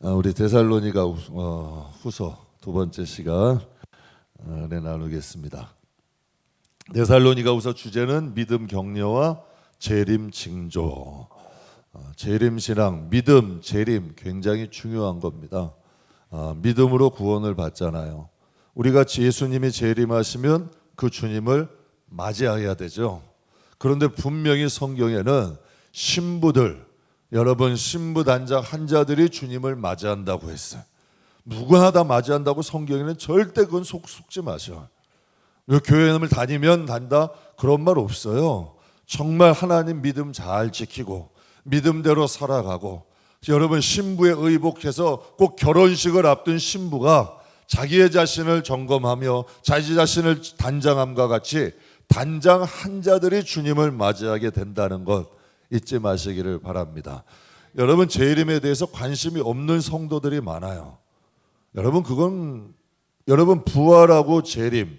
우리 데살로니가 후서 두 번째 시간 나누겠습니다. 데살로니가 후서 주제는 믿음 격려와 재림 징조. 재림 신앙, 믿음, 재림 굉장히 중요한 겁니다. 믿음으로 구원을 받잖아요. 우리가 예수님이 재림하시면 그 주님을 맞이해야 되죠. 그런데 분명히 성경에는 신부들, 여러분 신부 단장 환자들이 주님을 맞이한다고 했어요. 누구나 다 맞이한다고 성경에는 절대 그건 속지 마셔. 교회를 다니면 단다 그런 말 없어요. 정말 하나님 믿음 잘 지키고 믿음대로 살아가고, 여러분 신부에 의복해서 꼭 결혼식을 앞둔 신부가 자기의 자신을 점검하며 자기 자신을 단장함과 같이 단장 환자들이 주님을 맞이하게 된다는 것 잊지 마시기를 바랍니다. 여러분 재림에 대해서 관심이 없는 성도들이 많아요. 여러분 그건 여러분 부활하고 재림,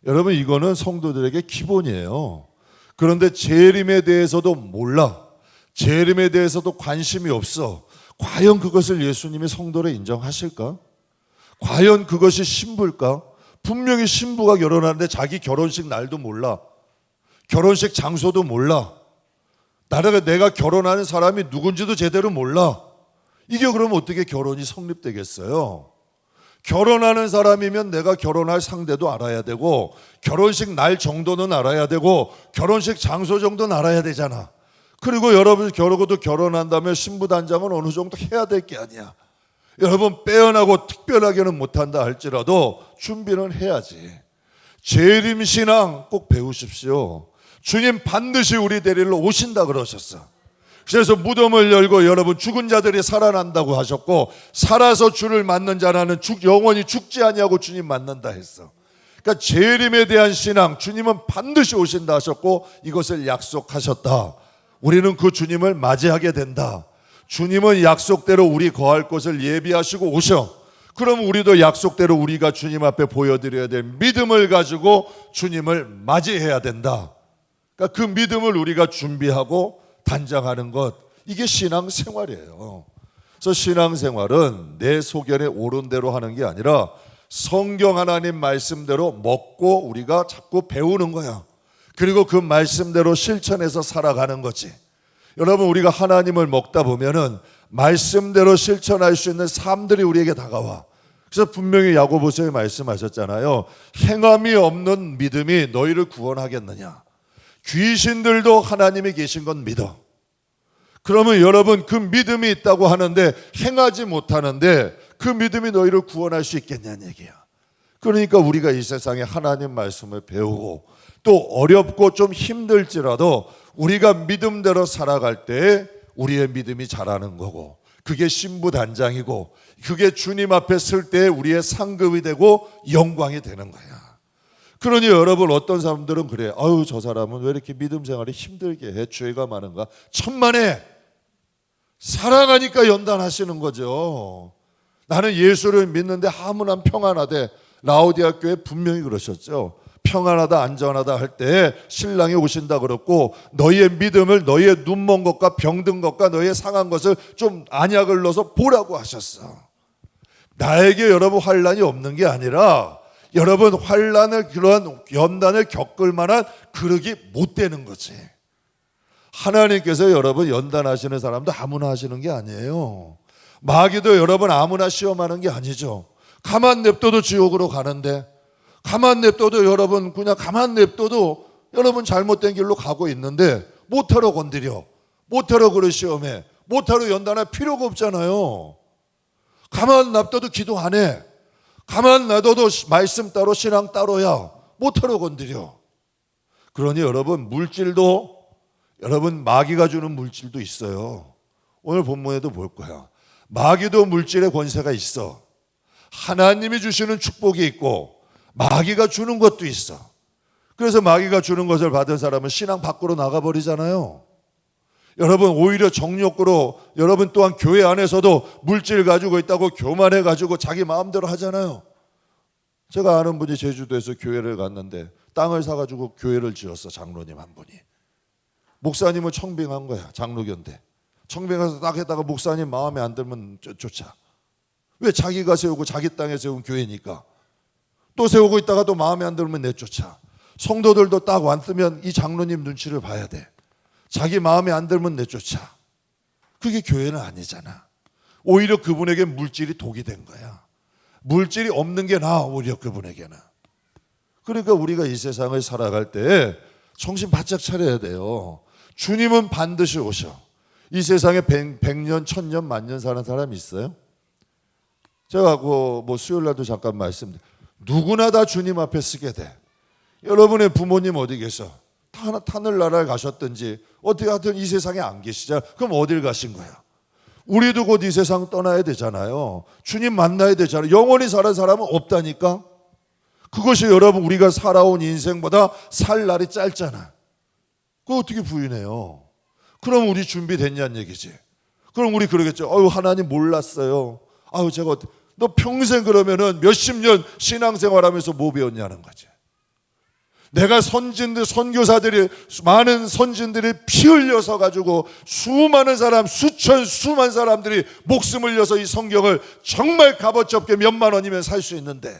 여러분 이거는 성도들에게 기본이에요. 그런데 재림에 대해서도 몰라, 재림에 대해서도 관심이 없어. 과연 그것을 예수님이 성도로 인정하실까? 과연 그것이 신부일까? 분명히 신부가 결혼하는데 자기 결혼식 날도 몰라, 결혼식 장소도 몰라, 내가 결혼하는 사람이 누군지도 제대로 몰라. 이게 그러면 어떻게 결혼이 성립되겠어요? 결혼하는 사람이면 내가 결혼할 상대도 알아야 되고, 결혼식 날 정도는 알아야 되고, 결혼식 장소 정도는 알아야 되잖아. 그리고 여러분 결혼한다면 신부 단장은 어느 정도 해야 될 게 아니야. 여러분 빼어나고 특별하게는 못한다 할지라도 준비는 해야지. 재림신앙 꼭 배우십시오. 주님 반드시 우리 데리러 오신다 그러셨어. 그래서 무덤을 열고 여러분 죽은 자들이 살아난다고 하셨고, 살아서 주를 만난 자라는 영원히 죽지 아니하고 주님 만난다 했어. 그러니까 재림에 대한 신앙, 주님은 반드시 오신다 하셨고 이것을 약속하셨다. 우리는 그 주님을 맞이하게 된다. 주님은 약속대로 우리 거할 곳을 예비하시고 오셔. 그럼 우리도 약속대로 우리가 주님 앞에 보여드려야 될 믿음을 가지고 주님을 맞이해야 된다. 그러니까 그 믿음을 우리가 준비하고 단장하는 것, 이게 신앙생활이에요. 그래서 신앙생활은 내 소견에 옳은 대로 하는 게 아니라 성경 하나님 말씀대로 먹고 우리가 자꾸 배우는 거야. 그리고 그 말씀대로 실천해서 살아가는 거지. 여러분 우리가 하나님을 먹다 보면은 말씀대로 실천할 수 있는 삶들이 우리에게 다가와. 그래서 분명히 야고보서에 말씀하셨잖아요. 행함이 없는 믿음이 너희를 구원하겠느냐. 귀신들도 하나님이 계신 건 믿어. 그러면 여러분 그 믿음이 있다고 하는데 행하지 못하는데 그 믿음이 너희를 구원할 수 있겠냐는 얘기야. 그러니까 우리가 이 세상에 하나님 말씀을 배우고 또 어렵고 좀 힘들지라도 우리가 믿음대로 살아갈 때 우리의 믿음이 자라는 거고, 그게 신부 단장이고, 그게 주님 앞에 설 때 우리의 상급이 되고 영광이 되는 거야. 그러니 여러분 어떤 사람들은 그래. 아유 저 사람은 왜 이렇게 믿음 생활이 힘들게 해, 죄가 많은가? 천만에 사랑하니까 연단하시는 거죠. 나는 예수를 믿는데 아무나 평안하대. 라오디아 교회 분명히 그러셨죠. 평안하다 안전하다 할 때 신랑이 오신다 그랬고, 너희의 믿음을 너희의 눈먼 것과 병든 것과 너희의 상한 것을 좀 안약을 넣어서 보라고 하셨어. 나에게 여러분 환난이 없는 게 아니라 여러분 환난을, 그런 연단을 겪을 만한 그릇이 못 되는 거지. 하나님께서 여러분 연단하시는 사람도 아무나 하시는 게 아니에요. 마귀도 여러분 아무나 시험하는 게 아니죠. 가만 냅둬도 지옥으로 가는데, 가만 냅둬도 여러분 그냥 가만 냅둬도 여러분 잘못된 길로 가고 있는데 못하러 건드려, 못하러 그를 시험해, 못하러 연단할 필요가 없잖아요. 가만 놔둬도 기도 안 해, 가만 놔둬도 말씀 따로 신앙 따로야, 못하러 건드려. 그러니 여러분 물질도, 여러분 마귀가 주는 물질도 있어요. 오늘 본문에도 볼 거야. 마귀도 물질의 권세가 있어. 하나님이 주시는 축복이 있고 마귀가 주는 것도 있어. 그래서 마귀가 주는 것을 받은 사람은 신앙 밖으로 나가버리잖아요. 여러분 오히려 정욕으로 여러분 또한 교회 안에서도 물질 가지고 있다고 교만해가지고 자기 마음대로 하잖아요. 제가 아는 분이 제주도에서 교회를 갔는데 땅을 사가지고 교회를 지었어. 장로님 한 분이. 목사님을 청빙한 거야. 장로교인데 청빙해서 딱 했다가 목사님 마음에 안 들면 쫓아. 왜? 자기가 세우고 자기 땅에 세운 교회니까. 또 세우고 있다가 또 마음에 안 들면 내쫓아. 성도들도 딱 왔으면 이 장로님 눈치를 봐야 돼. 자기 마음에 안 들면 내쫓아. 그게 교회는 아니잖아. 오히려 그분에게 물질이 독이 된 거야. 물질이 없는 게 나아, 오히려 그분에게는. 그러니까 우리가 이 세상을 살아갈 때 정신 바짝 차려야 돼요. 주님은 반드시 오셔. 이 세상에 100년, 1000년, 만년 사는 사람이 있어요? 제가 뭐 수요일 날도 잠깐 말씀드렸는데 누구나 다 주님 앞에 서게 돼. 여러분의 부모님 어디 계셔? 하늘나라에 가셨든지 어떻게 하든 이 세상에 안 계시잖아. 그럼 어딜 가신 거야? 우리도 곧 이 세상 떠나야 되잖아요. 주님 만나야 되잖아요. 영원히 사는 사람은 없다니까. 그것이 여러분 우리가 살아온 인생보다 살 날이 짧잖아. 그거 어떻게 부인해요? 그럼 우리 준비됐냐는 얘기지. 그럼 우리 그러겠죠. 하나님 몰랐어요. 제가 너 평생 그러면은 몇십 년 신앙생활하면서 뭐 배웠냐는 거지. 내가 선진들, 선교사들이, 많은 선진들이 피 흘려서 가지고 수많은 사람, 수만 사람들이 목숨을 흘려서 이 성경을 정말 값어치없게 몇만 원이면 살 수 있는데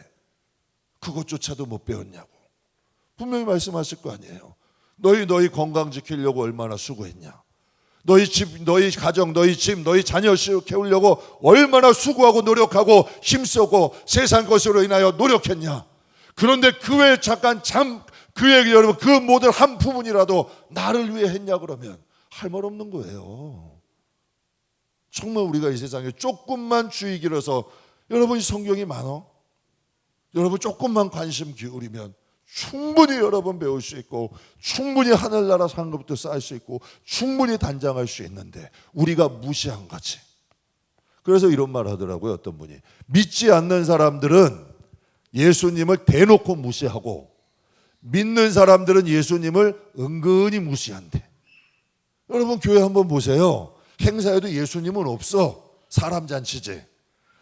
그것조차도 못 배웠냐고. 분명히 말씀하실 거 아니에요. 너희 건강 지키려고 얼마나 수고했냐. 너희 집, 너희 가정, 너희 집, 너희 자녀 키우려고 얼마나 수고하고 노력하고 힘쓰고 세상 것으로 인하여 노력했냐. 그런데 그 외에 그 얘기 여러분 그 모든 한 부분이라도 나를 위해 했냐 그러면 할 말 없는 거예요. 정말 우리가 이 세상에 조금만 주의 길어서 여러분 이 성경이 많어? 여러분 조금만 관심 기울이면 충분히 여러분 배울 수 있고 충분히 하늘나라 상급도 쌓을 수 있고 충분히 단장할 수 있는데 우리가 무시한 거지. 그래서 이런 말 하더라고요. 어떤 분이 믿지 않는 사람들은 예수님을 대놓고 무시하고 믿는 사람들은 예수님을 은근히 무시한대. 여러분 교회 한번 보세요. 행사에도 예수님은 없어. 사람 잔치지.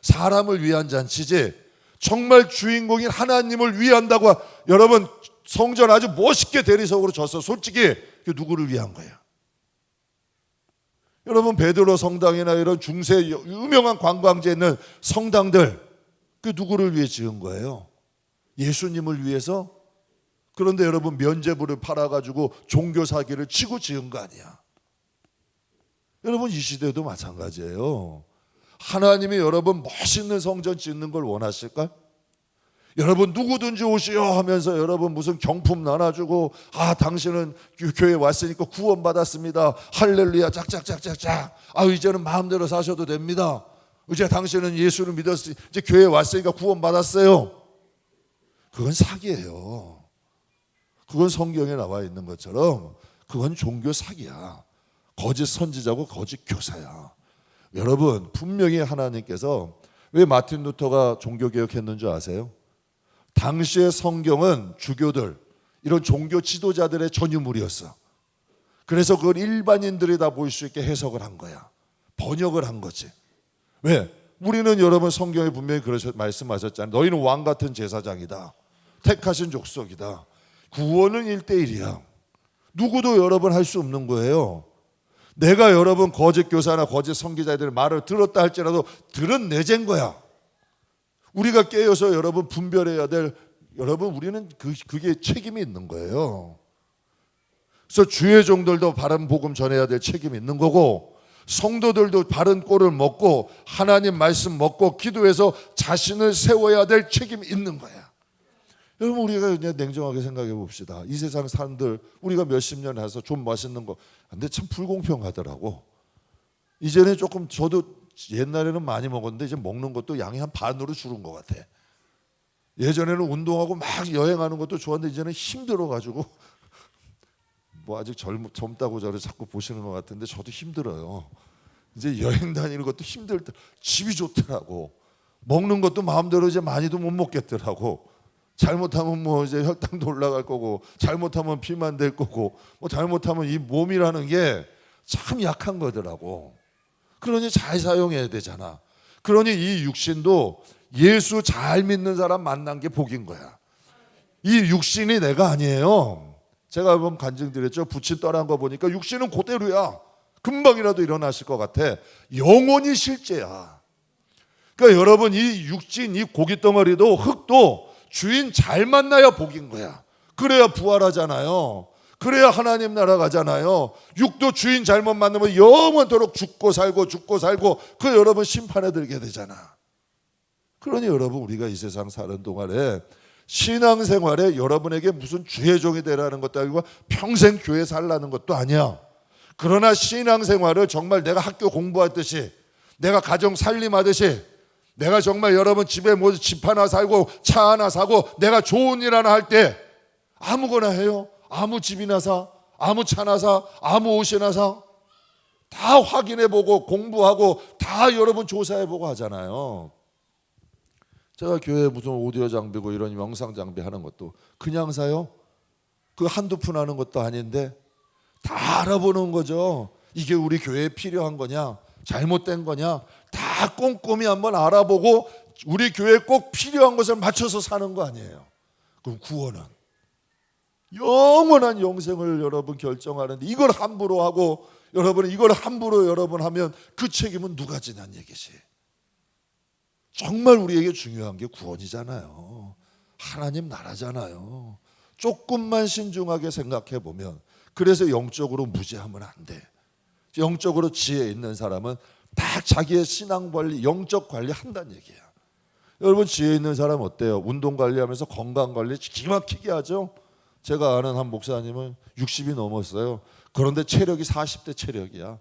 사람을 위한 잔치지. 정말 주인공인 하나님을 위한다고. 여러분 성전 아주 멋있게 대리석으로 졌어. 솔직히 그 누구를 위한 거야? 여러분 베드로 성당이나 이런 중세 유명한 관광지에 있는 성당들 그 누구를 위해 지은 거예요? 예수님을 위해서? 그런데 여러분 면죄부를 팔아가지고 종교 사기를 치고 지은 거 아니야. 여러분 이 시대도 마찬가지예요. 하나님이 여러분 멋있는 성전 짓는 걸 원하실까? 여러분 누구든지 오시오 하면서 여러분 무슨 경품 나눠주고 당신은 교회에 왔으니까 구원받았습니다. 할렐루야 짝짝짝짝짝. 이제는 마음대로 사셔도 됩니다. 이제 당신은 예수를 믿었으니 이제 교회에 왔으니까 구원받았어요. 그건 사기예요. 그건 성경에 나와 있는 것처럼 그건 종교 사기야. 거짓 선지자고 거짓 교사야. 여러분 분명히 하나님께서 왜 마틴 루터가 종교개혁했는 줄 아세요? 당시의 성경은 주교들 이런 종교 지도자들의 전유물이었어. 그래서 그걸 일반인들이 다 볼 수 있게 해석을 한 거야. 번역을 한 거지. 왜? 우리는 여러분 성경에 분명히 말씀하셨잖아요. 너희는 왕 같은 제사장이다. 택하신 족속이다. 구원은 1:1이야. 누구도 여러분 할 수 없는 거예요. 내가 여러분 거짓 교사나 거짓 선기자들의 말을 들었다 할지라도 들은 내재인 거야. 우리가 깨어서 여러분 분별해야 될 여러분 우리는 그게 책임이 있는 거예요. 그래서 주의 종들도 바른 복음 전해야 될 책임이 있는 거고 성도들도 바른 꼴을 먹고 하나님 말씀 먹고 기도해서 자신을 세워야 될 책임이 있는 거야. 여러분 우리가 그냥 냉정하게 생각해 봅시다. 이 세상 사람들 우리가 몇십 년 해서 좀 맛있는 거 근데 참 불공평하더라고. 이제는 조금 저도 옛날에는 많이 먹었는데 이제 먹는 것도 양이 한 반으로 줄은 것 같아. 예전에는 운동하고 막 여행하는 것도 좋았는데 이제는 힘들어가지고 뭐 아직 젊다고 저를 자꾸 보시는 것 같은데 저도 힘들어요. 이제 여행 다니는 것도 힘들다. 집이 좋더라고. 먹는 것도 마음대로 이제 많이도 못 먹겠더라고. 잘못하면 뭐 이제 혈당도 올라갈 거고 잘못하면 피만 될 거고 뭐 잘못하면 이 몸이라는 게 참 약한 거더라고. 그러니 잘 사용해야 되잖아. 그러니 이 육신도 예수 잘 믿는 사람 만난 게 복인 거야. 이 육신이 내가 아니에요. 제가 한번 간증드렸죠. 부친 떠난 거 보니까 육신은 그대로야. 금방이라도 일어나실 것 같아. 영혼이 실제야. 그러니까 여러분, 이 육진, 이 고기 덩어리도 흙도 주인 잘 만나야 복인 거야. 그래야 부활하잖아요. 그래야 하나님 나라 가잖아요. 육도 주인 잘못 만나면 영원토록 죽고 살고 그 여러분 심판에 들게 되잖아. 그러니 여러분, 우리가 이 세상 사는 동안에 신앙생활에 여러분에게 무슨 주의 종이 되라는 것도 아니고 평생 교회 살라는 것도 아니야. 그러나 신앙생활을 정말 내가 학교 공부하듯이, 내가 가정 살림하듯이, 내가 정말 여러분 집에 뭐 집 하나 살고 차 하나 사고 내가 좋은 일 하나 할 때 아무거나 해요. 아무 집이나 사, 아무 차나 사, 아무 옷이나 사. 다 확인해보고 공부하고 다 여러분 조사해보고 하잖아요. 제가 교회에 무슨 오디오 장비고 이런 영상 장비 하는 것도 그냥 사요? 그 한두 푼 하는 것도 아닌데 다 알아보는 거죠. 이게 우리 교회에 필요한 거냐, 잘못된 거냐, 다 꼼꼼히 한번 알아보고 우리 교회에 꼭 필요한 것을 맞춰서 사는 거 아니에요. 그럼 구원은 영원한 영생을 여러분 결정하는데 이걸 함부로 하고 여러분 이걸 함부로 여러분 하면 그 책임은 누가 지난 얘기지. 정말 우리에게 중요한 게 구원이잖아요. 하나님 나라잖아요. 조금만 신중하게 생각해 보면, 그래서 영적으로 무죄하면 안 돼. 영적으로 지혜 있는 사람은 딱 자기의 신앙 관리, 영적 관리 한다는 얘기야. 여러분, 지혜 있는 사람 어때요? 운동 관리하면서 건강 관리 기가 막히게 하죠. 제가 아는 한 목사님은 60이 넘었어요. 그런데 체력이 40대 체력이야.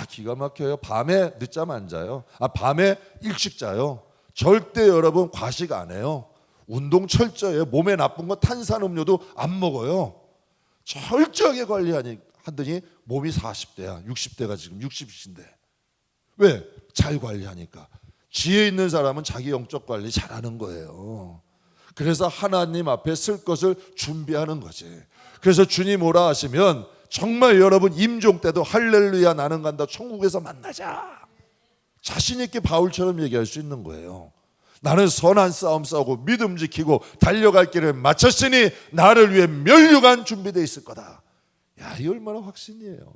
기가 막혀요. 밤에 늦잠 안 자요. 밤에 일찍 자요. 절대 여러분 과식 안 해요. 운동 철저해요. 몸에 나쁜 거 탄산음료도 안 먹어요. 철저하게 관리하더니 몸이 40대야. 60대가 지금 60인데. 왜? 잘 관리하니까. 지혜 있는 사람은 자기 영적 관리 잘하는 거예요. 그래서 하나님 앞에 쓸 것을 준비하는 거지. 그래서 주님 오라 하시면 정말 여러분 임종 때도 할렐루야 나는 간다, 천국에서 만나자, 자신 있게 바울처럼 얘기할 수 있는 거예요. 나는 선한 싸움 싸우고 믿음 지키고 달려갈 길을 마쳤으니 나를 위해 면류관 준비되어 있을 거다. 야, 이 얼마나 확신이에요.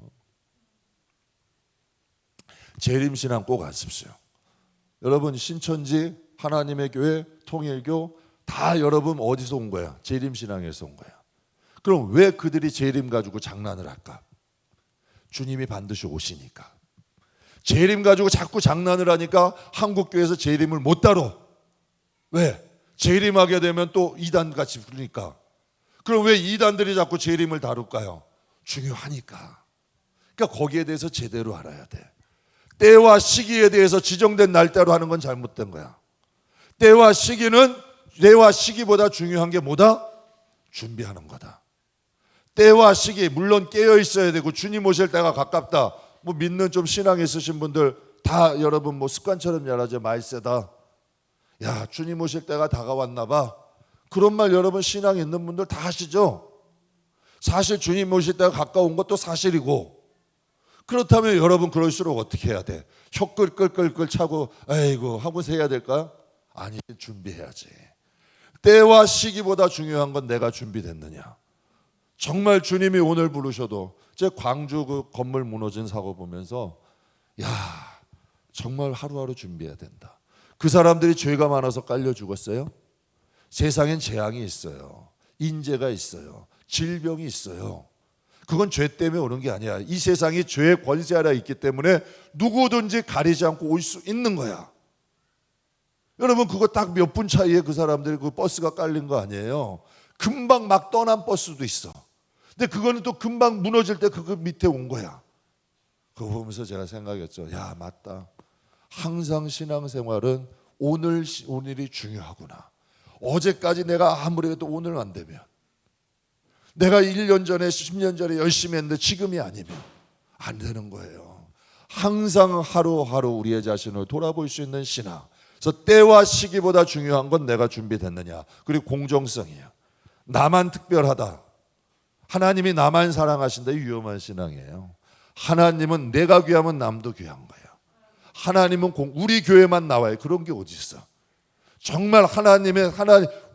재림신앙 꼭 하십시오. 여러분, 신천지, 하나님의 교회, 통일교 다 여러분 어디서 온 거야? 재림신앙에서 온 거야. 그럼 왜 그들이 재림 가지고 장난을 할까? 주님이 반드시 오시니까. 재림 가지고 자꾸 장난을 하니까 한국교회에서 재림을 못 다뤄. 왜? 재림하게 되면 또 이단같이 부르니까. 그럼 왜 이단들이 자꾸 재림을 다룰까요? 중요하니까. 그러니까 거기에 대해서 제대로 알아야 돼. 때와 시기에 대해서 지정된 날짜로 하는 건 잘못된 거야. 때와 시기보다 중요한 게 뭐다? 준비하는 거다. 때와 시기, 물론 깨어 있어야 되고 주님 오실 때가 가깝다. 뭐 믿는 좀 신앙 있으신 분들 다 여러분 뭐 습관처럼 말하죠. 말세다. 야, 주님 오실 때가 다가왔나 봐. 그런 말 여러분 신앙 있는 분들 다 하시죠. 사실 주님 오실 때가 가까운 것도 사실이고, 그렇다면 여러분 그럴수록 어떻게 해야 돼? 혀 끌끌끌끌 차고 아이고 하고서 해야 될까? 아니, 준비해야지. 때와 시기보다 중요한 건 내가 준비됐느냐. 정말 주님이 오늘 부르셔도, 제 광주 그 건물 무너진 사고 보면서 야, 정말 하루하루 준비해야 된다. 그 사람들이 죄가 많아서 깔려 죽었어요? 세상엔 재앙이 있어요. 인재가 있어요. 질병이 있어요. 그건 죄 때문에 오는 게 아니야. 이 세상이 죄의 권세 아래 있기 때문에 누구든지 가리지 않고 올 수 있는 거야. 여러분, 그거 딱 몇 분 차이에 그 사람들이 그 버스가 깔린 거 아니에요. 금방 막 떠난 버스도 있어. 근데 그거는 또 금방 무너질 때 그 밑에 온 거야. 그거 보면서 제가 생각했죠. 야, 맞다. 항상 신앙생활은 오늘이 중요하구나. 어제까지 내가 아무리 해도 오늘 안 되면, 내가 1년 전에 10년 전에 열심히 했는데 지금이 아니면 안 되는 거예요. 항상 하루하루 우리의 자신을 돌아볼 수 있는 신앙. 그래서 때와 시기보다 중요한 건 내가 준비됐느냐. 그리고 공정성이에요. 나만 특별하다. 하나님이 나만 사랑하신다. 위험한 신앙이에요. 하나님은 내가 귀하면 남도 귀한 거예요. 하나님은 우리 교회만 나와요. 그런 게 어디 있어? 정말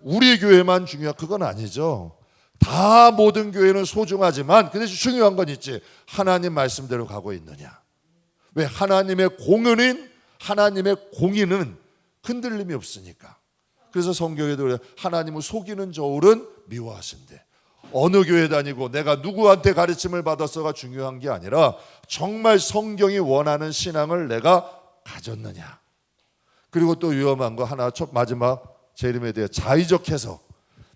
우리 교회만 중요한, 그건 아니죠. 다 모든 교회는 소중하지만 그 대신 중요한 건 있지. 하나님 말씀대로 가고 있느냐. 왜? 하나님의 공은인, 하나님의 공의는 흔들림이 없으니까. 그래서 성경에도 그래요. 하나님을 속이는 저울은 미워하신대. 어느 교회 다니고 내가 누구한테 가르침을 받았어가 중요한 게 아니라 정말 성경이 원하는 신앙을 내가 가졌느냐. 그리고 또 위험한 거 하나, 마지막 재림에 대해 자의적 해석.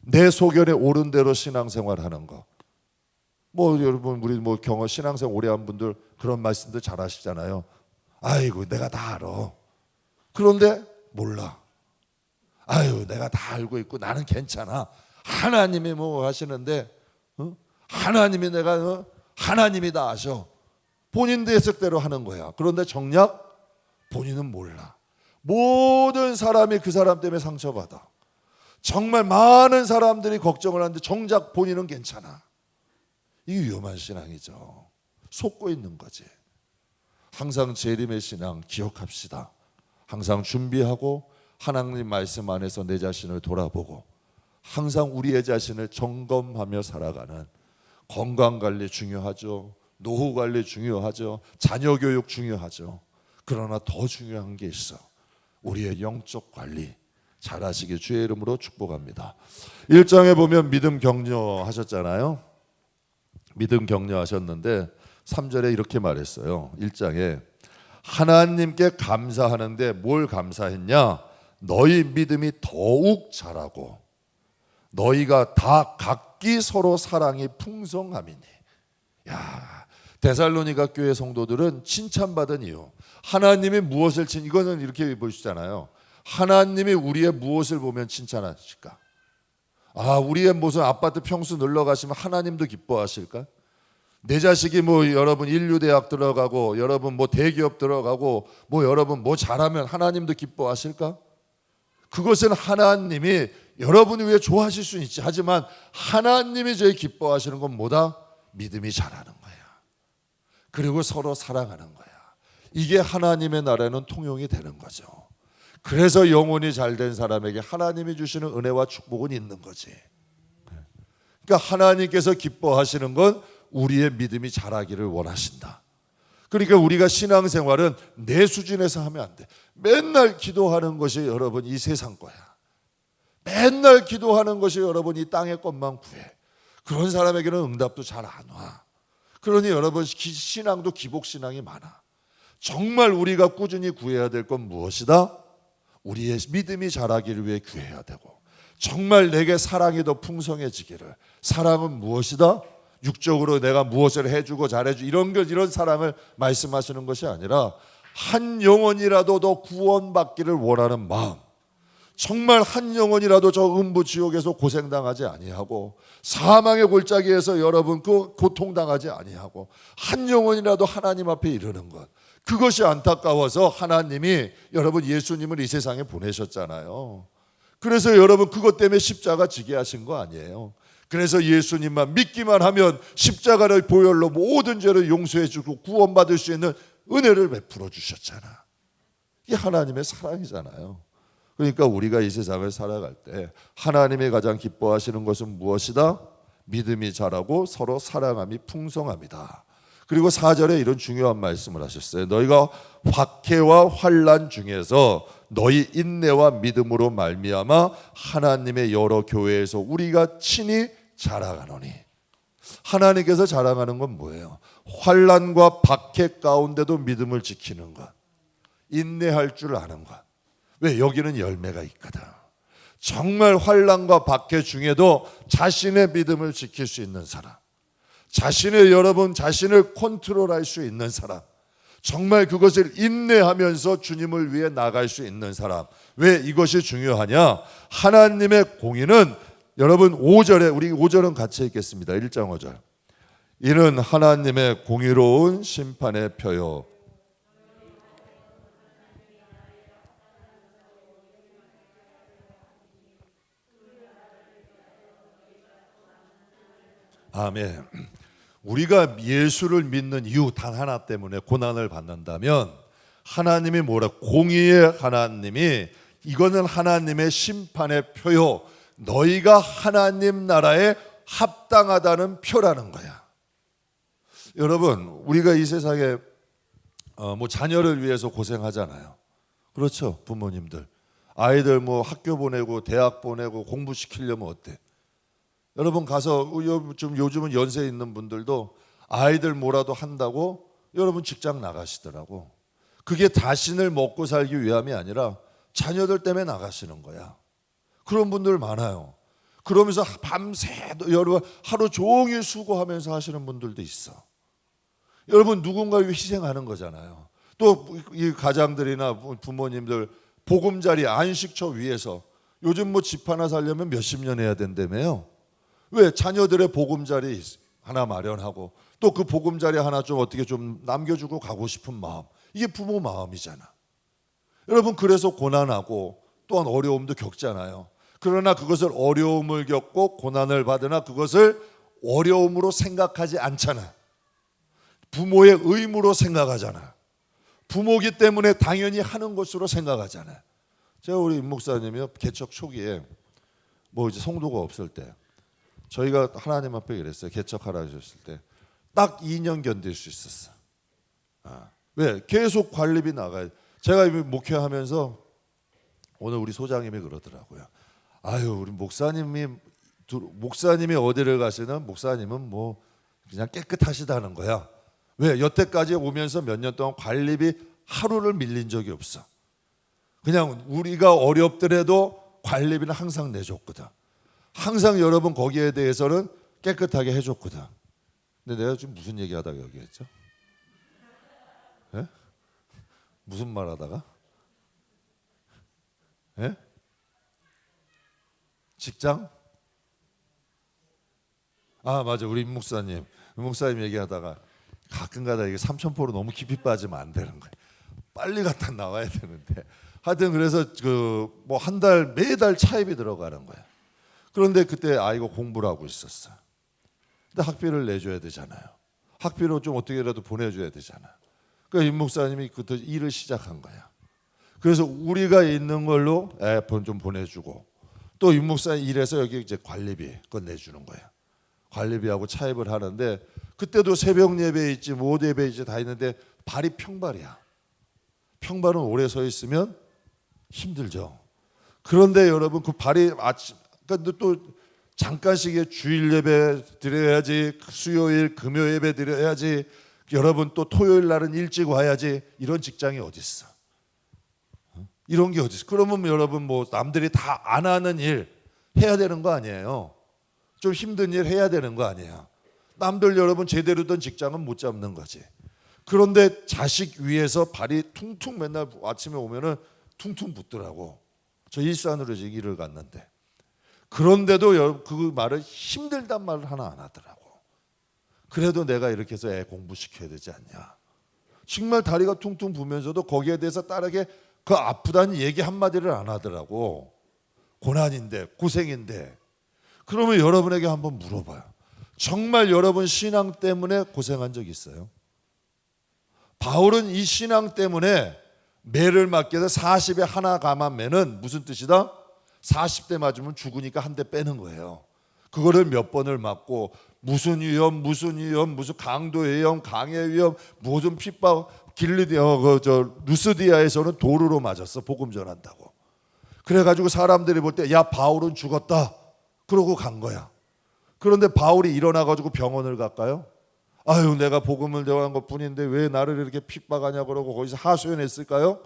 내 소견에 옳은 대로 신앙생활하는 거. 뭐 여러분 우리 뭐 경험 신앙생활 오래 한 분들 그런 말씀도 잘 하시잖아요. 아이고 내가 다 알아. 그런데 몰라. 아유 내가 다 알고 있고 나는 괜찮아. 하나님이 뭐 하시는데 하나님이 내가 하나님이 다 아셔. 본인도 해석대로 하는 거야. 그런데 정작 본인은 몰라. 모든 사람이 그 사람 때문에 상처받아. 정말 많은 사람들이 걱정을 하는데 정작 본인은 괜찮아. 이게 위험한 신앙이죠. 속고 있는 거지. 항상 재림의 신앙 기억합시다. 항상 준비하고 하나님 말씀 안에서 내 자신을 돌아보고 항상 우리의 자신을 점검하며 살아가는 건강관리 중요하죠. 노후관리 중요하죠. 자녀교육 중요하죠. 그러나 더 중요한 게 있어. 우리의 영적 관리 잘하시길 주의 이름으로 축복합니다. 1장에 보면 믿음 격려하셨잖아요. 믿음 격려하셨는데 3절에 이렇게 말했어요. 1장에 하나님께 감사하는데 뭘 감사했냐? 너희 믿음이 더욱 자라고 너희가 다 각기 서로 사랑이 풍성함이니. 야, 데살로니가 교회 성도들은 칭찬받은 이유. 하나님이 무엇을 이거는 이렇게 보시잖아요. 하나님이 우리의 무엇을 보면 칭찬하실까? 아, 우리의 무슨 아파트 평수 놀러 가시면 하나님도 기뻐하실까? 내 자식이 뭐 여러분 인류대학 들어가고 여러분 뭐 대기업 들어가고 뭐 여러분 뭐 잘하면 하나님도 기뻐하실까? 그것은 하나님이 여러분을 위해 좋아하실 수는 있지. 하지만 하나님이 제일 기뻐하시는 건 뭐다? 믿음이 자라는 거야. 그리고 서로 사랑하는 거야. 이게 하나님의 나라에는 통용이 되는 거죠. 그래서 영혼이 잘된 사람에게 하나님이 주시는 은혜와 축복은 있는 거지. 그러니까 하나님께서 기뻐하시는 건 우리의 믿음이 자라기를 원하신다. 그러니까 우리가 신앙생활은 내 수준에서 하면 안 돼. 맨날 기도하는 것이 여러분 이 세상 거야. 맨날 기도하는 것이 여러분 이 땅의 것만 구해. 그런 사람에게는 응답도 잘 안 와. 그러니 여러분 신앙도 기복신앙이 많아. 정말 우리가 꾸준히 구해야 될 건 무엇이다? 우리의 믿음이 자라기를 위해 구해야 되고 정말 내게 사랑이 더 풍성해지기를. 사랑은 무엇이다? 육적으로 내가 무엇을 해주고 잘해주고 이런 사랑을 말씀하시는 것이 아니라 한 영혼이라도 더 구원받기를 원하는 마음. 정말 한 영혼이라도 저 음부지옥에서 고생당하지 아니하고 사망의 골짜기에서 여러분 그 고통당하지 아니하고 한 영혼이라도 하나님 앞에 이르는 것. 그것이 안타까워서 하나님이 여러분 예수님을 이 세상에 보내셨잖아요. 그래서 여러분 그것 때문에 십자가 지게 하신 거 아니에요. 그래서 예수님만 믿기만 하면 십자가를 보혈로 모든 죄를 용서해 주고 구원받을 수 있는 은혜를 베풀어 주셨잖아. 이게 하나님의 사랑이잖아요. 그러니까 우리가 이 세상을 살아갈 때 하나님이 가장 기뻐하시는 것은 무엇이다? 믿음이 자라고 서로 사랑함이 풍성함이다. 그리고 4절에 이런 중요한 말씀을 하셨어요. 너희가 박해와 환난 중에서 너희 인내와 믿음으로 말미암아 하나님의 여러 교회에서 우리가 친히 자라가노니. 하나님께서 자랑하는 건 뭐예요? 환난과 박해 가운데도 믿음을 지키는 것, 인내할 줄 아는 것. 왜? 여기는 열매가 있거든. 정말 환난과 박해 중에도 자신의 믿음을 지킬 수 있는 사람, 여러분 자신을 컨트롤할 수 있는 사람, 정말 그것을 인내하면서 주님을 위해 나갈 수 있는 사람. 왜 이것이 중요하냐? 하나님의 공의는 여러분 5절에 우리 5절은 같이 읽겠습니다. 1장 5절. 이는 하나님의 공의로운 심판의 표요. 아멘. 우리가 예수를 믿는 이유 단 하나 때문에 고난을 받는다면 하나님이 뭐라? 공의의 하나님이 이거는 하나님의 심판의 표요. 너희가 하나님 나라에 합당하다는 표라는 거야. 여러분 우리가 이 세상에 뭐 자녀를 위해서 고생하잖아요. 그렇죠. 부모님들 아이들 뭐 학교 보내고 대학 보내고 공부시키려면 어때? 여러분 가서 좀 요즘은 연세 있는 분들도 아이들 뭐라도 한다고 여러분 직장 나가시더라고. 그게 자신을 먹고 살기 위함이 아니라 자녀들 때문에 나가시는 거야. 그런 분들 많아요. 그러면서 밤새 여러분 하루 종일 수고하면서 하시는 분들도 있어. 여러분 누군가를 희생하는 거잖아요. 또 이 가장들이나 부모님들 보금자리 안식처 위에서 요즘 뭐 집 하나 살려면 몇십 년 해야 된다며요. 왜? 자녀들의 보금자리 하나 마련하고 또 그 보금자리 하나 좀 어떻게 좀 남겨주고 가고 싶은 마음, 이게 부모 마음이잖아. 여러분 그래서 고난하고 또한 어려움도 겪잖아요. 그러나 그것을 어려움을 겪고 고난을 받으나 그것을 어려움으로 생각하지 않잖아. 부모의 의무로 생각하잖아. 부모기 때문에 당연히 하는 것으로 생각하잖아. 제가 우리 임 목사님이요 개척 초기에 뭐 이제 성도가 없을 때 저희가 하나님 앞에 이랬어요. 개척하라 하셨을 때 딱 2년 견딜 수 있었어. 왜? 계속 관리비 나가야 돼. 제가 목회하면서 오늘 우리 소장님이 그러더라고요. 아유 우리 목사님이 어디를 가시는 목사님은 뭐 그냥 깨끗하시다는 거야. 왜? 여태까지 오면서 몇 년 동안 관리비 하루를 밀린 적이 없어. 그냥 우리가 어렵더라도 관리비는 항상 내줬거든. 항상 여러분 거기에 대해서는 깨끗하게 해줬거든. 근데 내가 지금 무슨 얘기하다가 여기 했죠? 예? 무슨 말하다가? 예? 직장? 아 맞아, 우리 임 목사님 얘기하다가 가끔가다 이게 삼천포로 너무 깊이 빠지면 안 되는 거예요. 빨리 갔다 나와야 되는데 하여튼 그래서 그 뭐 한 달 매달 차입이 들어가는 거야. 그런데 그때 아이가 공부를 하고 있었어. 근데 학비를 내줘야 되잖아요. 학비로 좀 어떻게라도 보내줘야 되잖아. 그러니까 임 목사님이 그때 일을 시작한 거야. 그래서 우리가 있는 걸로 돈 좀 보내주고 또 임 목사님 일해서 여기 이제 관리비 그건 내주는 거야. 관리비하고 차입을 하는데 그때도 새벽 예배 있지 못 예배 있지 다 있는데 발이 평발이야. 평발은 오래 서 있으면 힘들죠. 그런데 여러분 그 발이 아침 그러니까 또 잠깐씩의 주일 예배 드려야지, 수요일 금요 예배 드려야지, 여러분 또 토요일 날은 일찍 와야지, 이런 직장이 어디 있어? 이런 게 어디 있어? 그러면 여러분 뭐 남들이 다 안 하는 일 해야 되는 거 아니에요? 좀 힘든 일 해야 되는 거 아니에요? 남들 여러분 제대로 된 직장은 못 잡는 거지. 그런데 자식 위에서 발이 퉁퉁 맨날 아침에 오면은 퉁퉁 붙더라고. 저 일산으로 일을 갔는데. 그런데도 그 말을 힘들단 말을 하나 안 하더라고. 그래도 내가 이렇게 해서 애 공부시켜야 되지 않냐. 정말 다리가 퉁퉁 부면서도 거기에 대해서 딸에게 그 아프다는 얘기 한마디를 안 하더라고. 고난인데 고생인데. 그러면 여러분에게 한번 물어봐요. 정말 여러분 신앙 때문에 고생한 적 있어요? 바울은 이 신앙 때문에 매를 맞게 돼서 40에 하나 감한 매는 무슨 뜻이다? 40대 맞으면 죽으니까 한 대 빼는 거예요. 그거를 몇 번을 맞고 무슨 위험, 무슨 강도 위험, 강해 위험, 무슨 핍박, 루스디아에서는 도루로 맞았어. 복음 전한다고. 그래가지고 사람들이 볼 때 야 바울은 죽었다. 그러고 간 거야. 그런데 바울이 일어나가지고 병원을 갈까요? 아유 내가 복음을 전한 것뿐인데 왜 나를 이렇게 핍박하냐 그러고 거기서 하소연했을까요?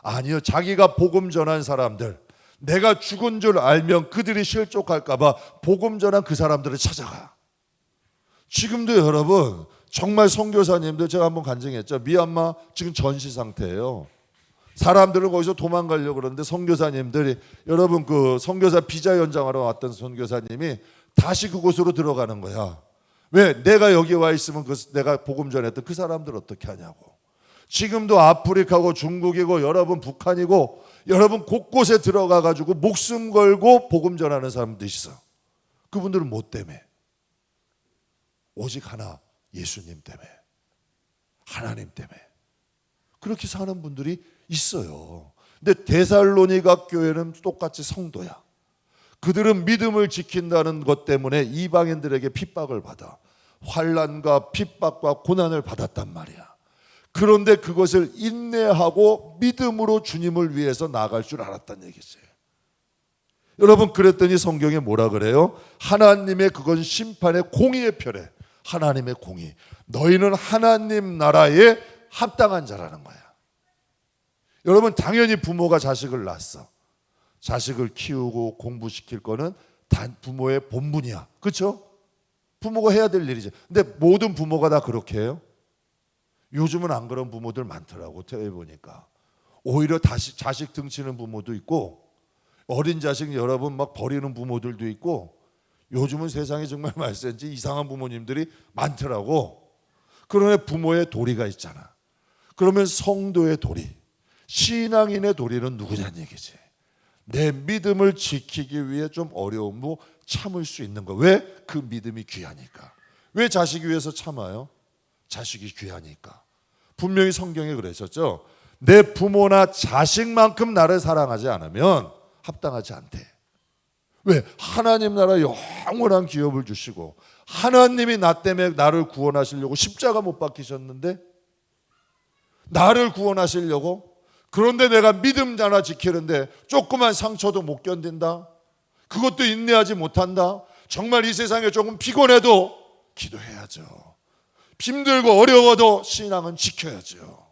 아니요. 자기가 복음 전한 사람들, 내가 죽은 줄 알면 그들이 실족할까 봐 복음 전한 그 사람들을 찾아가. 지금도 여러분 정말 선교사님들 제가 한번 간증했죠. 미얀마 지금 전시 상태예요. 사람들은 거기서 도망가려고 그러는데 선교사님들이 여러분 그 선교사 비자 연장하러 왔던 선교사님이 다시 그곳으로 들어가는 거야. 왜? 내가 여기 와 있으면 내가 복음 전했던 그 사람들 어떻게 하냐고. 지금도 아프리카고 중국이고 여러분 북한이고 여러분 곳곳에 들어가 가지고 목숨 걸고 복음 전하는 사람도 있어. 그분들은 뭐 때문에? 오직 하나, 예수님 때문에, 하나님 때문에 그렇게 사는 분들이 있어요. 근데 데살로니가 교회는 똑같이 성도야. 그들은 믿음을 지킨다는 것 때문에 이방인들에게 핍박을 받아 환난과 핍박과 고난을 받았단 말이야. 그런데 그것을 인내하고 믿음으로 주님을 위해서 나아갈 줄 알았다는 얘기죠. 여러분, 그랬더니 성경에 뭐라 그래요? 하나님의 그건 심판의 공의의 표래. 하나님의 공의. 너희는 하나님 나라에 합당한 자라는 거야. 여러분, 당연히 부모가 자식을 낳았어. 자식을 키우고 공부시킬 거는 단 부모의 본분이야. 그렇죠? 부모가 해야 될 일이지. 근데 모든 부모가 다 그렇게 해요? 요즘은 안 그런 부모들 많더라고. TV 보니까 오히려 자식 등치는 부모도 있고, 어린 자식 여러분 막 버리는 부모들도 있고, 요즘은 세상에 정말 말씀인지 이상한 부모님들이 많더라고. 그러나 부모의 도리가 있잖아. 그러면 성도의 도리, 신앙인의 도리는 누구냐는 얘기지. 내 믿음을 지키기 위해 좀 어려움도 참을 수 있는 거. 왜? 그 믿음이 귀하니까. 왜 자식이 위해서 참아요? 자식이 귀하니까. 분명히 성경에 그러셨죠. 내 부모나 자식만큼 나를 사랑하지 않으면 합당하지 않대. 왜? 하나님 나라 영원한 기업을 주시고 하나님이 나 때문에 나를 구원하시려고 십자가 못 박히셨는데, 나를 구원하시려고, 그런데 내가 믿음 하나 지키는데 조그만 상처도 못 견딘다, 그것도 인내하지 못한다. 정말 이 세상에 조금 피곤해도 기도해야죠. 힘들고 어려워도 신앙은 지켜야죠.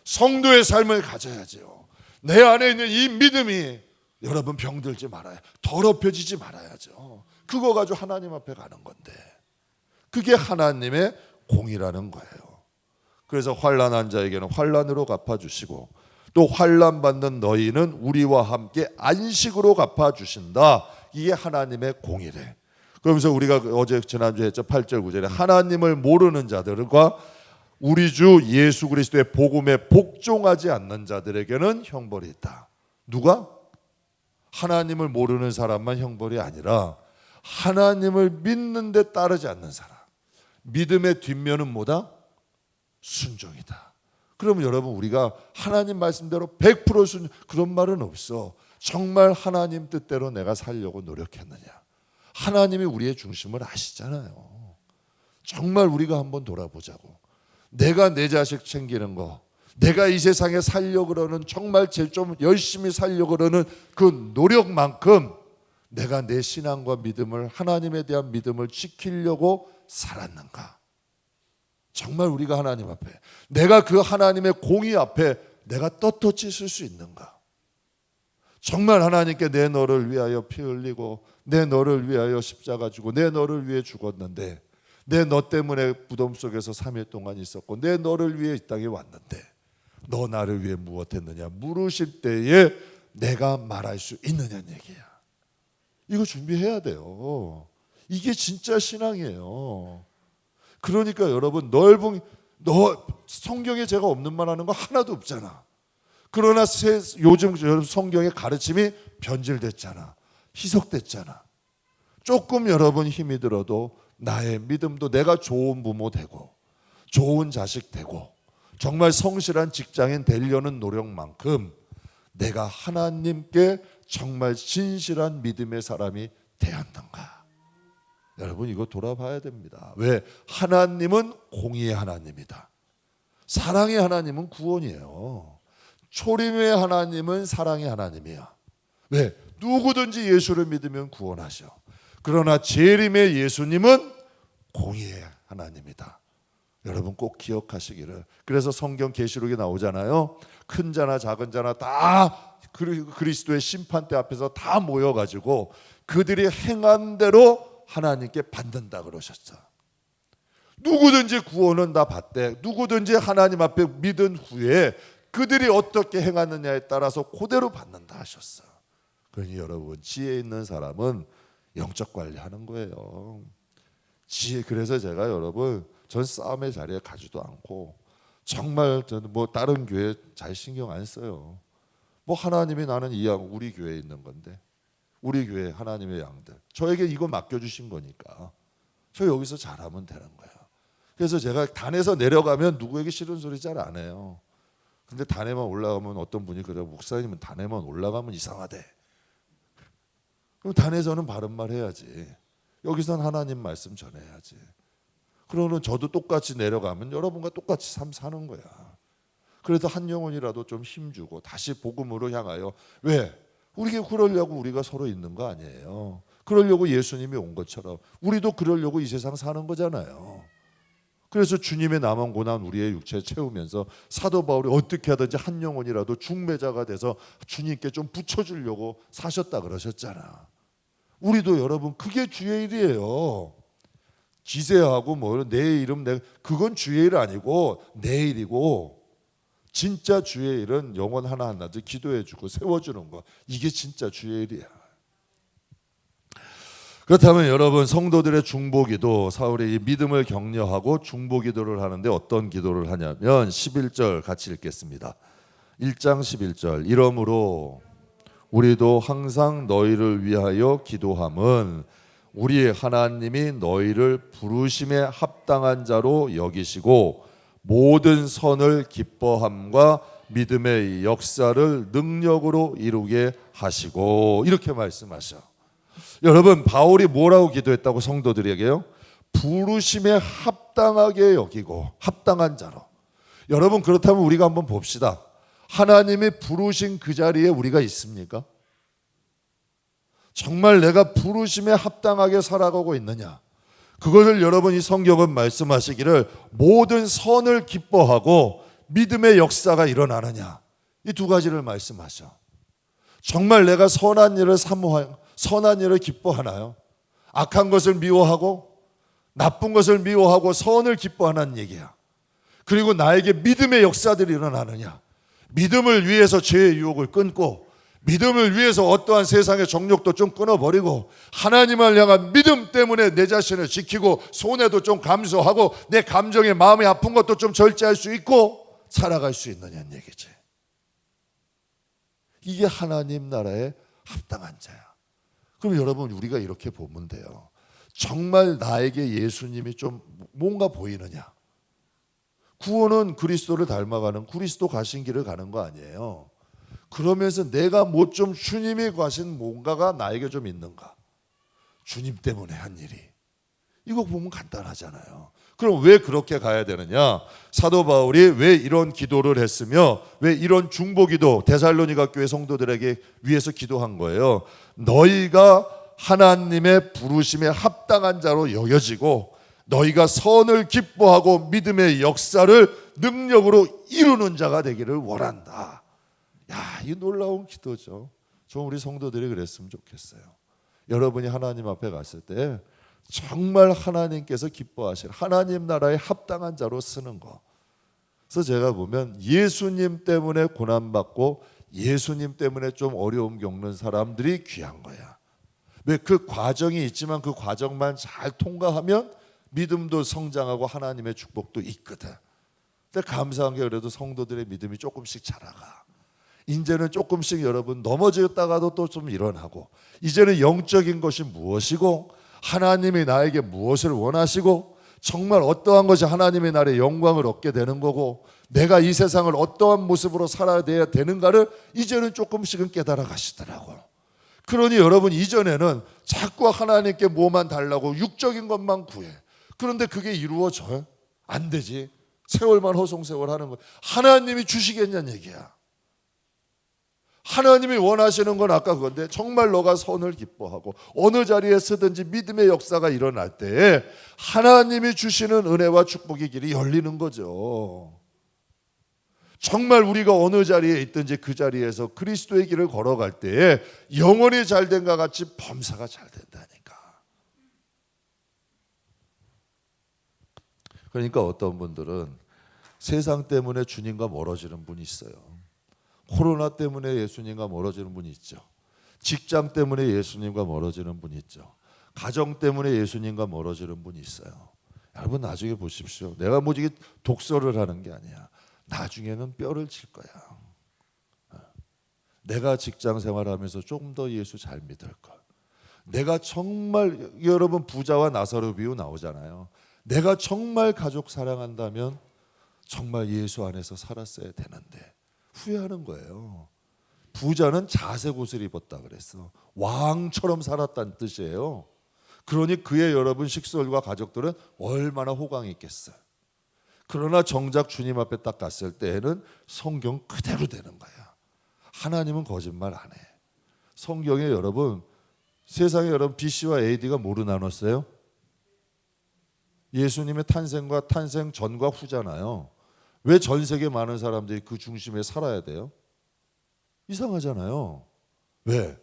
성도의 삶을 가져야죠. 내 안에 있는 이 믿음이 여러분 병들지 말아요. 더럽혀지지 말아야죠. 그거 가지고 하나님 앞에 가는 건데, 그게 하나님의 공이라는 거예요. 그래서 환난한 자에게는 환난으로 갚아주시고, 또 환난 받는 너희는 우리와 함께 안식으로 갚아주신다. 이게 하나님의 공이래. 그러면서 우리가 어제 지난주에 했죠. 8절 9절에 하나님을 모르는 자들과 우리 주 예수 그리스도의 복음에 복종하지 않는 자들에게는 형벌이 있다. 누가? 하나님을 모르는 사람만 형벌이 아니라 하나님을 믿는데 따르지 않는 사람. 믿음의 뒷면은 뭐다? 순종이다. 그러면 여러분, 우리가 하나님 말씀대로 100% 순종, 그런 말은 없어. 정말 하나님 뜻대로 내가 살려고 노력했느냐. 하나님이 우리의 중심을 아시잖아요. 정말 우리가 한번 돌아보자고. 내가 내 자식 챙기는 거, 내가 이 세상에 살려고 그러는, 정말 좀 열심히 살려고 그러는 그 노력만큼 내가 내 신앙과 믿음을, 하나님에 대한 믿음을 지키려고 살았는가? 정말 우리가 하나님 앞에, 내가 그 하나님의 공의 앞에 내가 떳떳이 설 수 있는가? 정말 하나님께 내 너를 위하여 피 흘리고 내 너를 위하여 십자가 지고 내 너를 위해 죽었는데, 내 너 때문에 무덤 속에서 3일 동안 있었고 내 너를 위해 이 땅에 왔는데 너 나를 위해 무엇했느냐 물으실 때에 내가 말할 수 있느냐는 얘기야. 이거 준비해야 돼요. 이게 진짜 신앙이에요. 그러니까 여러분, 성경에 제가 없는 말 하는 거 하나도 없잖아. 그러나 요즘 성경의 가르침이 변질됐잖아. 희석됐잖아. 조금 여러분 힘이 들어도 나의 믿음도 내가 좋은 부모 되고 좋은 자식 되고 정말 성실한 직장인 되려는 노력만큼 내가 하나님께 정말 진실한 믿음의 사람이 되었는가? 여러분, 이거 돌아봐야 됩니다. 왜? 하나님은 공의의 하나님이다. 사랑의 하나님은 구원이에요. 초림의 하나님은 사랑의 하나님이야. 왜? 누구든지 예수를 믿으면 구원하셔. 그러나 재림의 예수님은 공의의 하나님이다. 여러분 꼭 기억하시기를. 그래서 성경 계시록에 나오잖아요. 큰 자나 작은 자나 다 그리스도의 심판대 앞에서 다 모여가지고 그들이 행한 대로 하나님께 받는다 그러셨어. 누구든지 구원은 다 받되 누구든지 하나님 앞에 믿은 후에 그들이 어떻게 행하느냐에 따라서 그대로 받는다 하셨어. 그러니 여러분, 지혜 있는 사람은 영적 관리하는 거예요. 지혜. 그래서 제가 여러분, 전 싸움의 자리에 가지도 않고 정말 저는 뭐 다른 교회 잘 신경 안 써요. 뭐 하나님이 나는 이 양 우리 교회에 있는 건데, 우리 교회 하나님의 양들 저에게 이거 맡겨주신 거니까 저 여기서 잘하면 되는 거예요. 그래서 제가 단에서 내려가면 누구에게 싫은 소리 잘 안 해요. 근데 단에만 올라가면 어떤 분이 그래요. 목사님은 단에만 올라가면 이상하대. 그럼 단에서는 바른 말 해야지. 여기서는 하나님 말씀 전해야지. 그러면 저도 똑같이 내려가면 여러분과 똑같이 삶 사는 거야. 그래서 한 영혼이라도 좀 힘주고 다시 복음으로 향하여. 왜? 그러려고 우리가 서로 있는 거 아니에요. 그러려고 예수님이 온 것처럼 우리도 그러려고 이 세상 사는 거잖아요. 그래서 주님의 남은 고난 우리의 육체에 채우면서 사도 바울이 어떻게 하든지 한 영혼이라도 중매자가 돼서 주님께 좀 붙여주려고 사셨다 그러셨잖아. 우리도 여러분 그게 주의 일이에요. 기세하고 내 이름 그건 주의 일 아니고 내 일이고, 진짜 주의 일은 영혼 하나하나도 기도해주고 세워주는 거, 이게 진짜 주의 일이야. 그렇다면 여러분, 성도들의 중보기도, 사울이 이 믿음을 격려하고 중보기도를 하는데 어떤 기도를 하냐면 11절 같이 읽겠습니다. 1장 11절. 이러므로 우리도 항상 너희를 위하여 기도함은 우리 하나님이 너희를 부르심에 합당한 자로 여기시고 모든 선을 기뻐함과 믿음의 역사를 능력으로 이루게 하시고, 이렇게 말씀하셔. 여러분, 바울이 뭐라고 기도했다고? 성도들에게요? 부르심에 합당하게 여기고 합당한 자로. 여러분, 그렇다면 우리가 한번 봅시다. 하나님이 부르신 그 자리에 우리가 있습니까? 정말 내가 부르심에 합당하게 살아가고 있느냐? 그것을 여러분, 이 성경은 말씀하시기를 모든 선을 기뻐하고 믿음의 역사가 일어나느냐, 이 두 가지를 말씀하셔. 정말 내가 선한 일을 사모하여 선한 일을 기뻐하나요? 악한 것을 미워하고 나쁜 것을 미워하고 선을 기뻐하는 얘기야. 그리고 나에게 믿음의 역사들이 일어나느냐? 믿음을 위해서 죄의 유혹을 끊고, 믿음을 위해서 어떠한 세상의 정욕도 좀 끊어버리고, 하나님을 향한 믿음 때문에 내 자신을 지키고 손해도 좀 감수하고 내 감정에 마음이 아픈 것도 좀 절제할 수 있고 살아갈 수 있느냐는 얘기지. 이게 하나님 나라에 합당한 자야. 그럼 여러분, 우리가 이렇게 보면 돼요. 정말 나에게 예수님이 좀 뭔가 보이느냐? 구원은 그리스도를 닮아가는, 그리스도 가신 길을 가는 거 아니에요. 그러면서 내가 뭐 좀 주님이 가신 뭔가가 나에게 좀 있는가? 주님 때문에 한 일이. 이거 보면 간단하잖아요. 그럼 왜 그렇게 가야 되느냐? 사도 바울이 왜 이런 기도를 했으며 왜 이런 중보기도 데살로니가 교회 성도들에게 위해서 기도한 거예요? 너희가 하나님의 부르심에 합당한 자로 여겨지고 너희가 선을 기뻐하고 믿음의 역사를 능력으로 이루는 자가 되기를 원한다. 야, 이 놀라운 기도죠. 저 우리 성도들이 그랬으면 좋겠어요. 여러분이 하나님 앞에 갔을 때 정말 하나님께서 기뻐하실 하나님 나라에 합당한 자로 쓰는 거. 그래서 제가 보면 예수님 때문에 고난받고 예수님 때문에 좀 어려움 겪는 사람들이 귀한 거야. 왜? 그 과정이 있지만 그 과정만 잘 통과하면 믿음도 성장하고 하나님의 축복도 있거든. 근데 감사한 게 그래도 성도들의 믿음이 조금씩 자라가. 이제는 조금씩 여러분 넘어졌다가도 또 좀 일어나고, 이제는 영적인 것이 무엇이고 하나님이 나에게 무엇을 원하시고 정말 어떠한 것이 하나님의 나라의 영광을 얻게 되는 거고 내가 이 세상을 어떠한 모습으로 살아야 되는가를 이제는 조금씩은 깨달아 가시더라고. 그러니 여러분, 이전에는 자꾸 하나님께 뭐만 달라고 육적인 것만 구해. 그런데 그게 이루어져요? 안 되지. 세월만 허송세월 하는 거. 하나님이 주시겠냐는 얘기야. 하나님이 원하시는 건 아까 그건데, 정말 너가 선을 기뻐하고 어느 자리에 서든지 믿음의 역사가 일어날 때 하나님이 주시는 은혜와 축복의 길이 열리는 거죠. 정말 우리가 어느 자리에 있든지 그 자리에서 그리스도의 길을 걸어갈 때에 영혼이 잘된과 같이 범사가 잘 된다니까. 그러니까 어떤 분들은 세상 때문에 주님과 멀어지는 분이 있어요. 코로나 때문에 예수님과 멀어지는 분이 있죠. 직장 때문에 예수님과 멀어지는 분이 있죠. 가정 때문에 예수님과 멀어지는 분이 있어요. 여러분, 나중에 보십시오. 내가 뭐 이게 독설을 하는 게 아니야. 나중에는 뼈를 칠 거야. 내가 직장 생활하면서 좀 더 예수 잘 믿을 걸. 내가 정말, 여러분, 부자와 나사로 비유 나오잖아요. 내가 정말 가족 사랑한다면 정말 예수 안에서 살았어야 되는데 후회하는 거예요. 부자는 자색 옷을 입었다 그랬어. 왕처럼 살았다는 뜻이에요. 그러니 그의 여러분 식솔과 가족들은 얼마나 호강이 있겠어요. 그러나 정작 주님 앞에 딱 갔을 때에는 성경 그대로 되는 거야. 하나님은 거짓말 안 해. 성경에 여러분, 세상에 여러분 BC와 AD가 뭐로 나눴어요? 예수님의 탄생과 탄생 전과 후잖아요. 왜 전 세계 많은 사람들이 그 중심에 살아야 돼요? 이상하잖아요. 왜?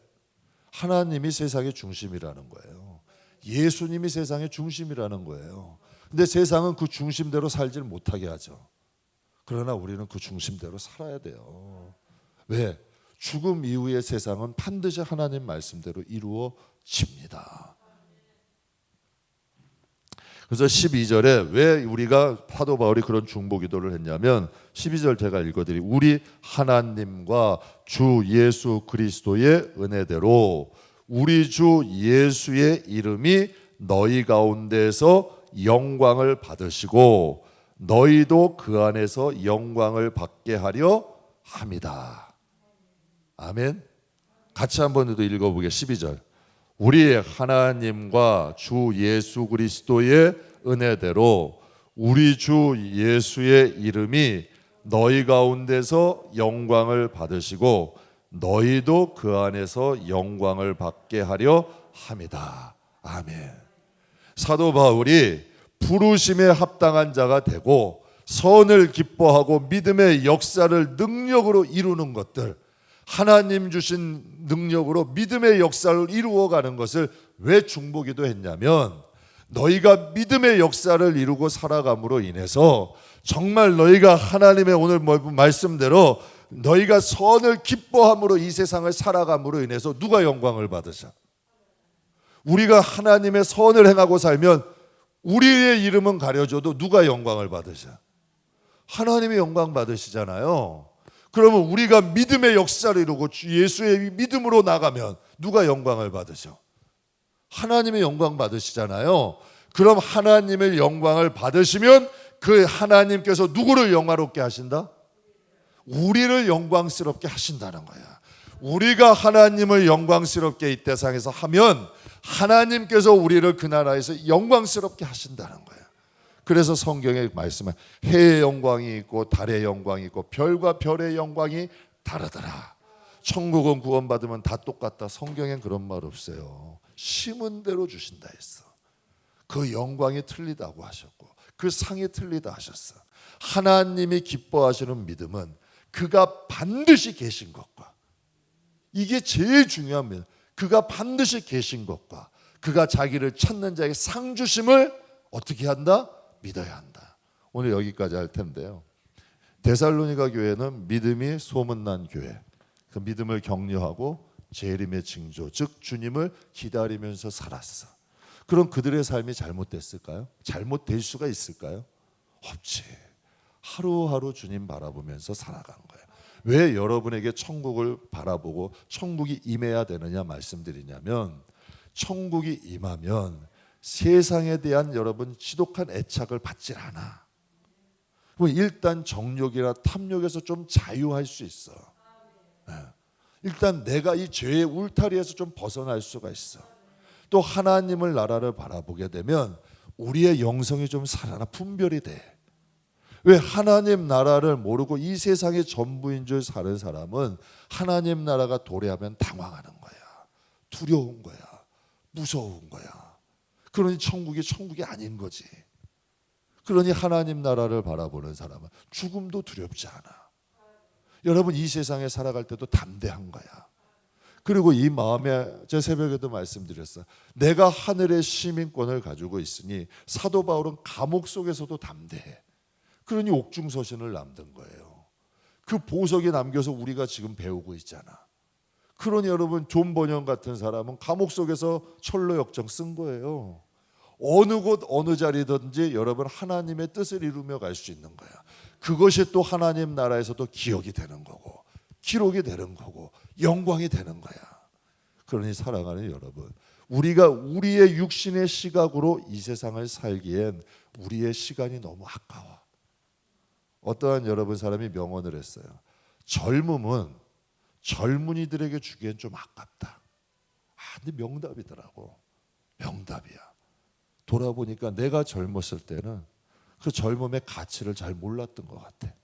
하나님이 세상의 중심이라는 거예요. 예수님이 세상의 중심이라는 거예요. 근데 세상은 그 중심대로 살지를 못하게 하죠. 그러나 우리는 그 중심대로 살아야 돼요. 왜? 죽음 이후의 세상은 반드시 하나님 말씀대로 이루어집니다. 그래서 12절에 왜 우리가 사도 바울이 그런 중보 기도를 했냐면 12절 제가 읽어드릴게요. 우리 하나님과 주 예수 그리스도의 은혜대로 우리 주 예수의 이름이 너희 가운데서 영광을 받으시고 너희도 그 안에서 영광을 받게 하려 합니다. 아멘. 같이 한번 더 읽어보게. 12절. 우리 하나님과 주 예수 그리스도의 은혜대로 우리 주 예수의 이름이 너희 가운데서 영광을 받으시고 너희도 그 안에서 영광을 받게 하려 합니다. 아멘. 사도 바울이 부르심에 합당한 자가 되고 선을 기뻐하고 믿음의 역사를 능력으로 이루는 것들, 하나님 주신 능력으로 믿음의 역사를 이루어가는 것을 왜 중보기도 했냐면 너희가 믿음의 역사를 이루고 살아감으로 인해서 정말 너희가 하나님의 오늘 말씀대로 너희가 선을 기뻐함으로 이 세상을 살아감으로 인해서 누가 영광을 받으셔? 우리가 하나님의 선을 행하고 살면 우리의 이름은 가려져도 누가 영광을 받으셔? 하나님의 영광 받으시잖아요. 그러면 우리가 믿음의 역사를 이루고 예수의 믿음으로 나가면 누가 영광을 받으셔? 하나님의 영광 받으시잖아요. 그럼 하나님의 영광을 받으시면 그 하나님께서 누구를 영화롭게 하신다? 우리를 영광스럽게 하신다는 거야. 우리가 하나님을 영광스럽게 이 세상에서 하면 하나님께서 우리를 그 나라에서 영광스럽게 하신다는 거야. 그래서 성경에 말씀은 해의 영광이 있고 달의 영광이 있고 별과 별의 영광이 다르더라. 천국은 구원받으면 다 똑같다. 성경엔 그런 말 없어요. 심은 대로 주신다 했어. 그 영광이 틀리다고 하셨고 그 상이 틀리다 하셨어. 하나님이 기뻐하시는 믿음은 그가 반드시 계신 것과, 이게 제일 중요한 믿음, 그가 반드시 계신 것과 그가 자기를 찾는 자에게 상 주심을 어떻게 한다? 믿어야 한다. 오늘 여기까지 할 텐데요. 데살로니가 교회는 믿음이 소문난 교회, 그 믿음을 격려하고 재림의 징조, 즉 주님을 기다리면서 살았어. 그럼 그들의 삶이 잘못됐을까요? 잘못될 수가 있을까요? 없지. 하루하루 주님 바라보면서 살아간 거예요. 왜 여러분에게 천국을 바라보고 천국이 임해야 되느냐 말씀드리냐면, 천국이 임하면 세상에 대한 여러분 지독한 애착을 받질 않아. 일단 정욕이나 탐욕에서 좀 자유할 수 있어. 일단 내가 이 죄의 울타리에서 좀 벗어날 수가 있어. 또 하나님을 나라를 바라보게 되면 우리의 영성이 좀 살아나 분별이 돼. 왜? 하나님 나라를 모르고 이 세상의 전부인 줄 사는 사람은 하나님 나라가 도래하면 당황하는 거야. 두려운 거야. 무서운 거야. 그러니 천국이 아닌 거지. 그러니 하나님 나라를 바라보는 사람은 죽음도 두렵지 않아. 여러분 이 세상에 살아갈 때도 담대한 거야. 그리고 이 마음에 제 새벽에도 말씀드렸어요. 내가 하늘의 시민권을 가지고 있으니 사도 바울은 감옥 속에서도 담대해. 그러니 옥중서신을 남긴 거예요. 그 보석이 남겨서 우리가 지금 배우고 있잖아. 그러니 여러분 존 버년 같은 사람은 감옥 속에서 철로역정 쓴 거예요. 어느 곳 어느 자리든지 여러분 하나님의 뜻을 이루며 갈 수 있는 거야. 그것이 또 하나님 나라에서도 기억이 되는 거고 기록이 되는 거고 영광이 되는 거야. 그러니 사랑하는 여러분, 우리가 우리의 육신의 시각으로 이 세상을 살기엔 우리의 시간이 너무 아까워. 어떠한 여러분 사람이 명언을 했어요. 젊음은 젊은이들에게 주기엔 좀 아깝다. 근데 명답이더라고. 명답이야. 돌아보니까 내가 젊었을 때는 그 젊음의 가치를 잘 몰랐던 것 같아.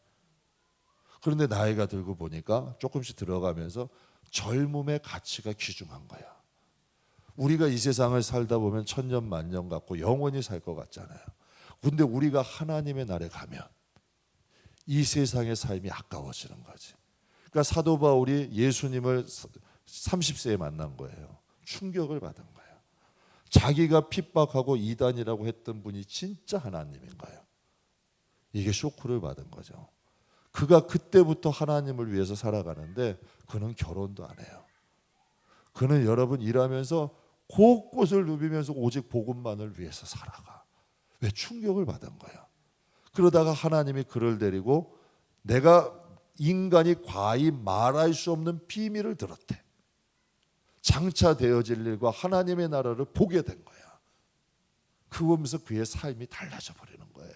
그런데 나이가 들고 보니까 조금씩 들어가면서 젊음의 가치가 귀중한 거야. 우리가 이 세상을 살다 보면 천년 만년 같고 영원히 살 것 같잖아요. 근데 우리가 하나님의 나라에 가면 이 세상의 삶이 아까워지는 거지. 그러니까 사도 바울이 예수님을 30세에 만난 거예요. 충격을 받은 거예요. 자기가 핍박하고 이단이라고 했던 분이 진짜 하나님인 거예요. 이게 쇼크를 받은 거죠. 그가 그때부터 하나님을 위해서 살아가는데 그는 결혼도 안 해요. 그는 여러분 일하면서 곳곳을 누비면서 오직 복음만을 위해서 살아가. 왜? 충격을 받은 거야. 그러다가 하나님이 그를 데리고 내가 인간이 과히 말할 수 없는 비밀을 들었대. 장차 되어질 일과 하나님의 나라를 보게 된 거야. 그거 보면서 그의 삶이 달라져 버리는 거예요.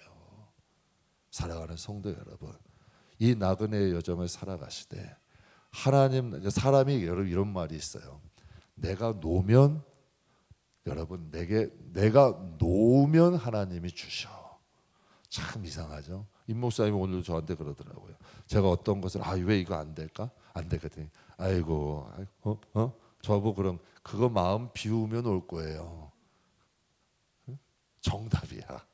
살아가는 성도 여러분, 이 나그네의 여정을 살아가시되 하나님, 사람이 여러분 이런 말이 있어요. 내가 놓으면 여러분 내가 놓으면 하나님이 주셔. 참 이상하죠. 임 목사님이 오늘 저한테 그러더라고요. 제가 어떤 것을 왜 이거 안 될까? 안 되거든요. 아이고 저보고 그럼 그거 마음 비우면 올 거예요. 정답이야.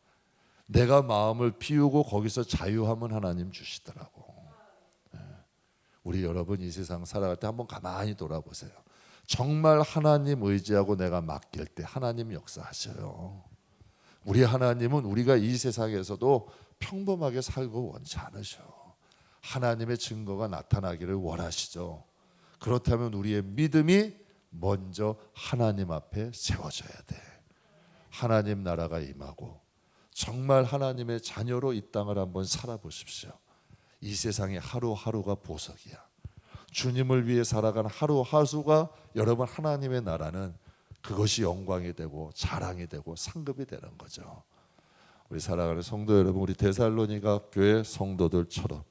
내가 마음을 비우고 거기서 자유하면 하나님 주시더라고. 우리 여러분 이 세상 살아갈 때 한번 가만히 돌아보세요. 정말 하나님 의지하고 내가 맡길 때 하나님 역사하셔요. 우리 하나님은 우리가 이 세상에서도 평범하게 살고 원치 않으셔. 하나님의 증거가 나타나기를 원하시죠. 그렇다면 우리의 믿음이 먼저 하나님 앞에 세워져야 돼. 하나님 나라가 임하고 정말 하나님의 자녀로 이 땅을 한번 살아보십시오. 이 세상의 하루하루가 보석이야. 주님을 위해 살아간 하루하루가 여러분 하나님의 나라는 그것이 영광이 되고 자랑이 되고 상급이 되는 거죠. 우리 살아가는 성도 여러분, 우리 데살로니가 교회 성도들처럼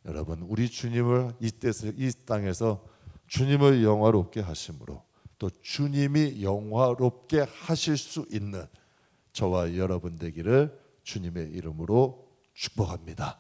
여러분 우리 주님을 이 땅에서 주님을 영화롭게 하심으로 또 주님이 영화롭게 하실 수 있는 저와 여러분 되기를 주님의 이름으로 축복합니다.